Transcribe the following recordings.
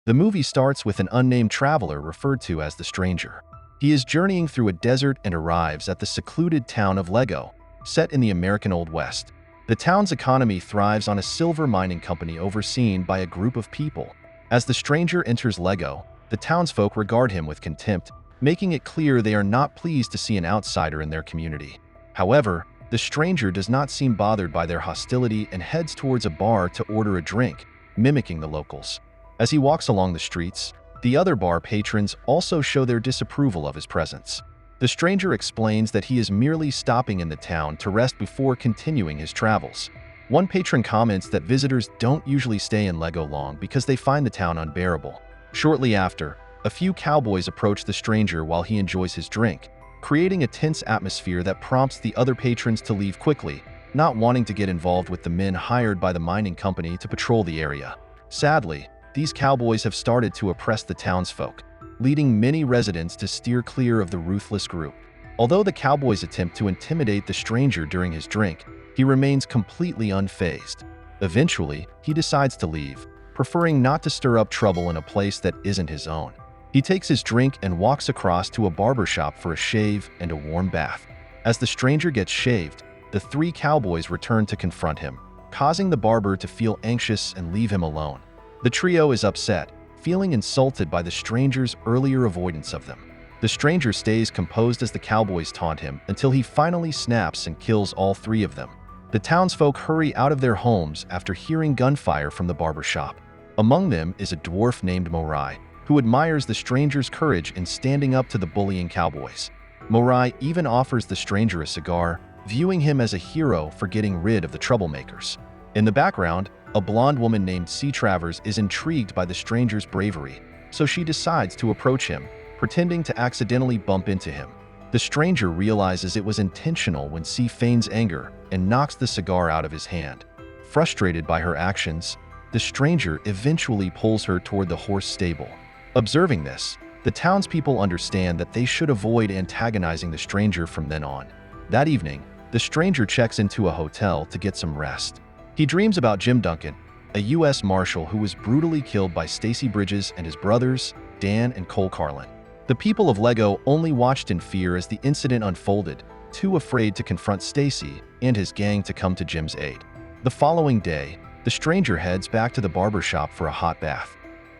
The movie starts with an unnamed traveler referred to as the Stranger. He is journeying through a desert and arrives at the secluded town of Lago, set in the American Old West. The town's economy thrives on a silver mining company overseen by a group of people. As the Stranger enters Lago, the townsfolk regard him with contempt, making it clear they are not pleased to see an outsider in their community. However, the Stranger does not seem bothered by their hostility and heads towards a bar to order a drink, mimicking the locals. As he walks along the streets, the other bar patrons also show their disapproval of his presence. The Stranger explains that he is merely stopping in the town to rest before continuing his travels. One patron comments that visitors don't usually stay in Lago long because they find the town unbearable. Shortly after, a few cowboys approach the Stranger while he enjoys his drink, creating a tense atmosphere that prompts the other patrons to leave quickly, not wanting to get involved with the men hired by the mining company to patrol the area. Sadly, these cowboys have started to oppress the townsfolk, leading many residents to steer clear of the ruthless group. Although the cowboys attempt to intimidate the Stranger during his drink, he remains completely unfazed. Eventually, he decides to leave, preferring not to stir up trouble in a place that isn't his own. He takes his drink and walks across to a barber shop for a shave and a warm bath. As the Stranger gets shaved, the three cowboys return to confront him, causing the barber to feel anxious and leave him alone. The trio is upset, feeling insulted by the Stranger's earlier avoidance of them. The Stranger stays composed as the cowboys taunt him until he finally snaps and kills all three of them. The townsfolk hurry out of their homes after hearing gunfire from the barber shop. Among them is a dwarf named Morai, who admires the Stranger's courage in standing up to the bullying cowboys. Morai even offers the Stranger a cigar, viewing him as a hero for getting rid of the troublemakers. In the background, a blonde woman named C. Travers is intrigued by the Stranger's bravery, so she decides to approach him, pretending to accidentally bump into him. The Stranger realizes it was intentional when C feigns anger and knocks the cigar out of his hand. Frustrated by her actions, the Stranger eventually pulls her toward the horse stable. Observing this, the townspeople understand that they should avoid antagonizing the Stranger from then on. That evening, the Stranger checks into a hotel to get some rest. He dreams about Jim Duncan, a U.S. Marshal who was brutally killed by Stacy Bridges and his brothers, Dan and Cole Carlin. The people of Lago only watched in fear as the incident unfolded, too afraid to confront Stacy and his gang to come to Jim's aid. The following day, the Stranger heads back to the barber shop for a hot bath.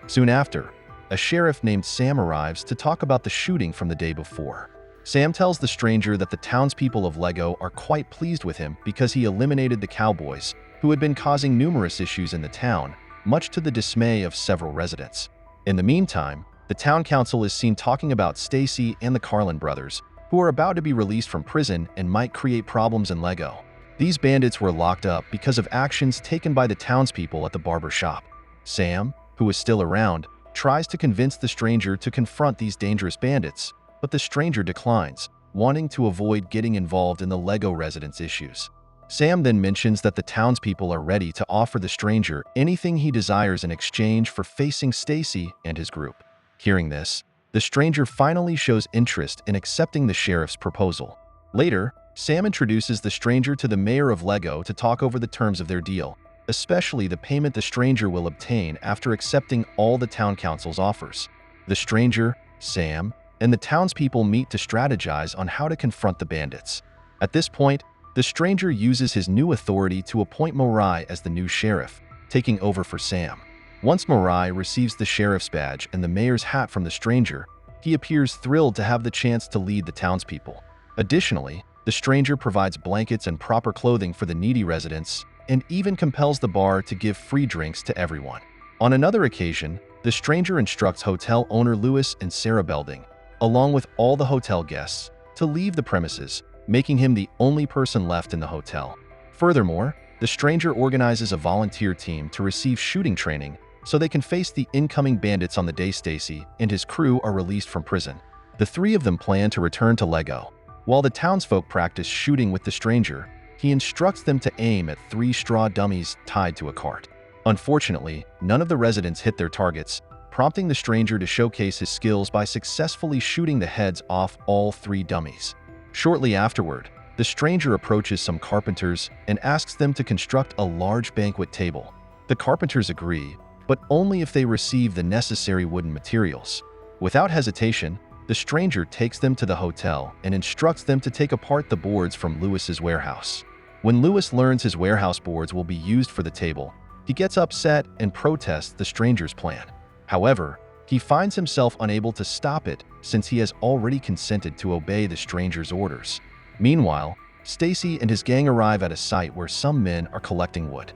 Soon after, a sheriff named Sam arrives to talk about the shooting from the day before. Sam tells the Stranger that the townspeople of Lago are quite pleased with him because he eliminated the cowboys, who had been causing numerous issues in the town, much to the dismay of several residents. In the meantime, the town council is seen talking about Stacy and the Carlin brothers, who are about to be released from prison and might create problems in Lago. These bandits were locked up because of actions taken by the townspeople at the barber shop. Sam, who is still around, tries to convince the Stranger to confront these dangerous bandits, but the Stranger declines, wanting to avoid getting involved in the Lago residents' issues. Sam then mentions that the townspeople are ready to offer the Stranger anything he desires in exchange for facing Stacy and his group. Hearing this, the Stranger finally shows interest in accepting the sheriff's proposal. Later, Sam introduces the Stranger to the mayor of Lago to talk over the terms of their deal, especially the payment the Stranger will obtain after accepting all the town council's offers. The Stranger, Sam, and the townspeople meet to strategize on how to confront the bandits. At this point, the Stranger uses his new authority to appoint Morai as the new sheriff, taking over for Sam. Once Morai receives the sheriff's badge and the mayor's hat from the Stranger, he appears thrilled to have the chance to lead the townspeople. Additionally, the Stranger provides blankets and proper clothing for the needy residents and even compels the bar to give free drinks to everyone. On another occasion, the Stranger instructs hotel owner Lewis and Sarah Belding, along with all the hotel guests, to leave the premises, making him the only person left in the hotel. Furthermore, the Stranger organizes a volunteer team to receive shooting training so they can face the incoming bandits on the day Stacy and his crew are released from prison. The three of them plan to return to Lago. While the townsfolk practice shooting with the Stranger, he instructs them to aim at 3 straw dummies tied to a cart. Unfortunately, none of the residents hit their targets, prompting the Stranger to showcase his skills by successfully shooting the heads off all 3 dummies. Shortly afterward, the Stranger approaches some carpenters and asks them to construct a large banquet table. The carpenters agree, but only if they receive the necessary wooden materials. Without hesitation, the stranger takes them to the hotel and instructs them to take apart the boards from Lewis's warehouse. When Lewis learns his warehouse boards will be used for the table, he gets upset and protests the stranger's plan. However, he finds himself unable to stop it since he has already consented to obey the stranger's orders. Meanwhile, Stacy and his gang arrive at a site where some men are collecting wood.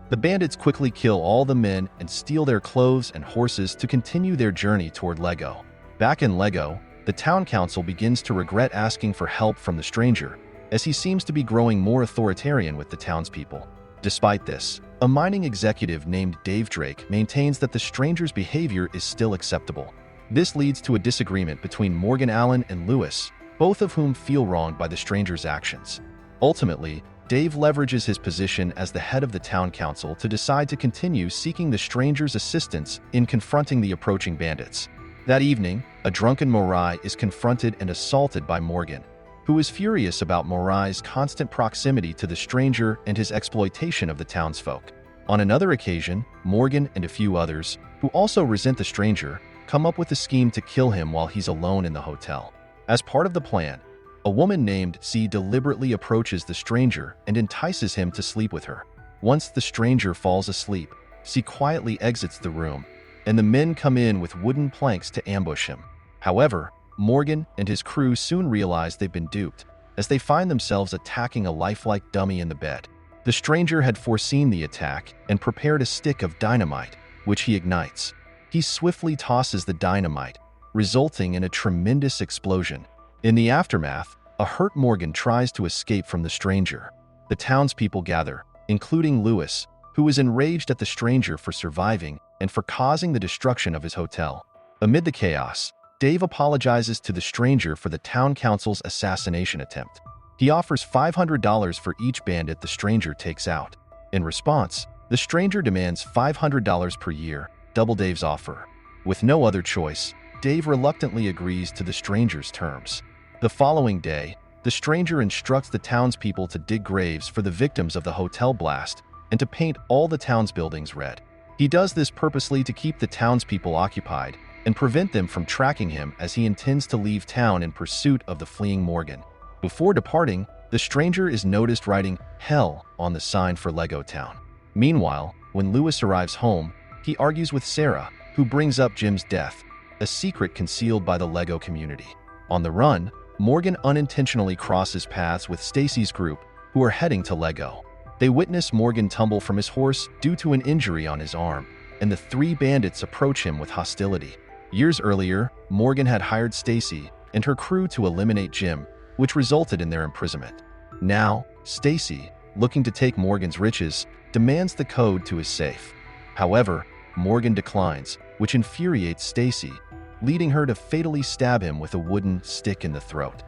The bandits quickly kill all the men and steal their clothes and horses to continue their journey toward Lago. Back in Lago, the town council begins to regret asking for help from the stranger, as he seems to be growing more authoritarian with the townspeople. Despite this, a mining executive named Dave Drake maintains that the stranger's behavior is still acceptable. This leads to a disagreement between Morgan Allen and Lewis, both of whom feel wronged by the stranger's actions. Ultimately, Dave leverages his position as the head of the town council to decide to continue seeking the stranger's assistance in confronting the approaching bandits. That evening, a drunken Morai is confronted and assaulted by Morgan, who is furious about Morai's constant proximity to the stranger and his exploitation of the townsfolk. On another occasion, Morgan and a few others, who also resent the stranger, come up with a scheme to kill him while he's alone in the hotel. As part of the plan, a woman named C deliberately approaches the stranger and entices him to sleep with her. Once the stranger falls asleep, C quietly exits the room, and the men come in with wooden planks to ambush him. However, Morgan and his crew soon realize they've been duped, as they find themselves attacking a lifelike dummy in the bed. The stranger had foreseen the attack and prepared a stick of dynamite, which he ignites. He swiftly tosses the dynamite, resulting in a tremendous explosion. In the aftermath, a hurt Morgan tries to escape from the stranger. The townspeople gather, including Lewis, who is enraged at the stranger for surviving and for causing the destruction of his hotel. Amid the chaos, Dave apologizes to the stranger for the town council's assassination attempt. He offers $500 for each bandit the stranger takes out. In response, the stranger demands $500 per year, double Dave's offer. With no other choice, Dave reluctantly agrees to the stranger's terms. The following day, the stranger instructs the townspeople to dig graves for the victims of the hotel blast and to paint all the town's buildings red. He does this purposely to keep the townspeople occupied and prevent them from tracking him, as he intends to leave town in pursuit of the fleeing Morgan. Before departing, the stranger is noticed writing "Hell" on the sign for Lago Town. Meanwhile, when Lewis arrives home, he argues with Sarah, who brings up Jim's death, a secret concealed by the Lago community. On the run, Morgan unintentionally crosses paths with Stacy's group, who are heading to Lago. They witness Morgan tumble from his horse due to an injury on his arm, and the three bandits approach him with hostility. Years earlier, Morgan had hired Stacy and her crew to eliminate Jim, which resulted in their imprisonment. Now, Stacy, looking to take Morgan's riches, demands the code to his safe. However, Morgan declines, which infuriates Stacy, leading her to fatally stab him with a wooden stick in the throat.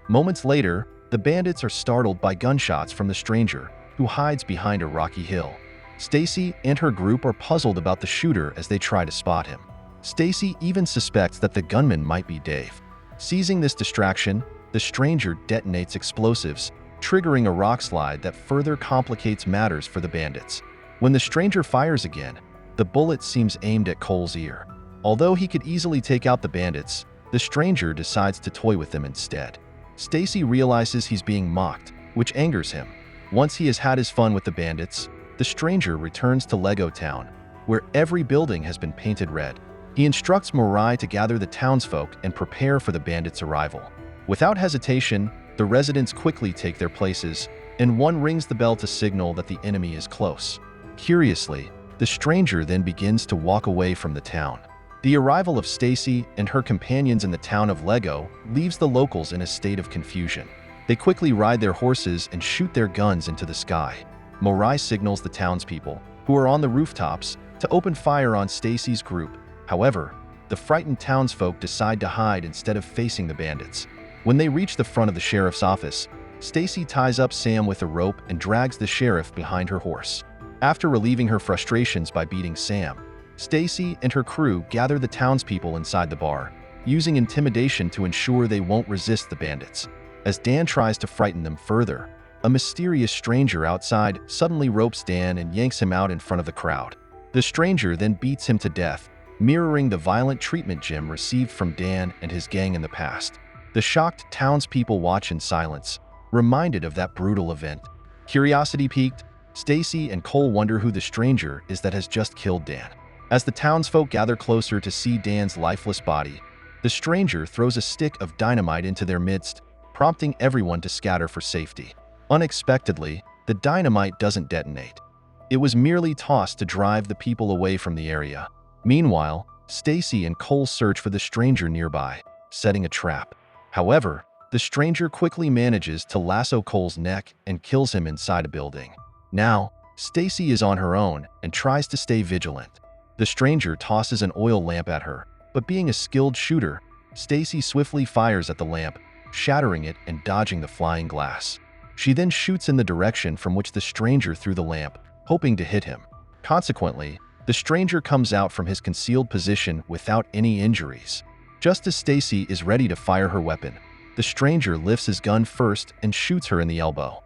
Moments later, the bandits are startled by gunshots from the stranger, who hides behind a rocky hill. Stacy and her group are puzzled about the shooter as they try to spot him. Stacy even suspects that the gunman might be Dave. Seizing this distraction, the stranger detonates explosives, triggering a rock slide that further complicates matters for the bandits. When the stranger fires again, the bullet seems aimed at Cole's ear. Although he could easily take out the bandits, the stranger decides to toy with them instead. Stacy realizes he's being mocked, which angers him. Once he has had his fun with the bandits, the stranger returns to Lago Town, where every building has been painted red. He instructs Morai to gather the townsfolk and prepare for the bandits' arrival. Without hesitation, the residents quickly take their places, and one rings the bell to signal that the enemy is close. Curiously, the stranger then begins to walk away from the town. The arrival of Stacy and her companions in the town of Lago leaves the locals in a state of confusion. They quickly ride their horses and shoot their guns into the sky. Morai signals the townspeople, who are on the rooftops, to open fire on Stacy's group. However, the frightened townsfolk decide to hide instead of facing the bandits. When they reach the front of the sheriff's office, Stacy ties up Sam with a rope and drags the sheriff behind her horse. After relieving her frustrations by beating Sam, Stacy and her crew gather the townspeople inside the bar, using intimidation to ensure they won't resist the bandits. As Dan tries to frighten them further, a mysterious stranger outside suddenly ropes Dan and yanks him out in front of the crowd. The stranger then beats him to death, mirroring the violent treatment Jim received from Dan and his gang in the past. The shocked townspeople watch in silence, reminded of that brutal event. Curiosity piqued, Stacy and Cole wonder who the stranger is that has just killed Dan. As the townsfolk gather closer to see Dan's lifeless body, the stranger throws a stick of dynamite into their midst, prompting everyone to scatter for safety. Unexpectedly, the dynamite doesn't detonate. It was merely tossed to drive the people away from the area. Meanwhile, Stacy and Cole search for the stranger nearby, setting a trap. However, the stranger quickly manages to lasso Cole's neck and kills him inside a building. Now, Stacy is on her own and tries to stay vigilant. The stranger tosses an oil lamp at her, but being a skilled shooter, Stacy swiftly fires at the lamp, shattering it and dodging the flying glass. She then shoots in the direction from which the stranger threw the lamp, hoping to hit him. Consequently, the stranger comes out from his concealed position without any injuries. Just as Stacy is ready to fire her weapon, the stranger lifts his gun first and shoots her in the elbow.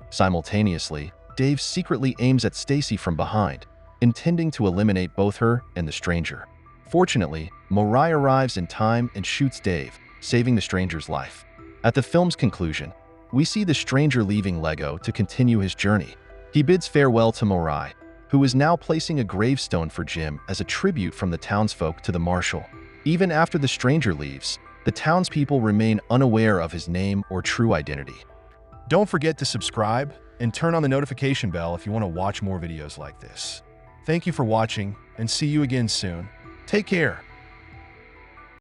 Simultaneously, Dave secretly aims at Stacy from behind, intending to eliminate both her and the stranger. Fortunately, Morai arrives in time and shoots Dave, saving the stranger's life. At the film's conclusion, we see the stranger leaving Lago to continue his journey. He bids farewell to Morai, who is now placing a gravestone for Jim as a tribute from the townsfolk to the marshal. Even after the stranger leaves, the townspeople remain unaware of his name or true identity. Don't forget to subscribe and turn on the notification bell if you want to watch more videos like this. Thank you for watching, and see you again soon. Take care.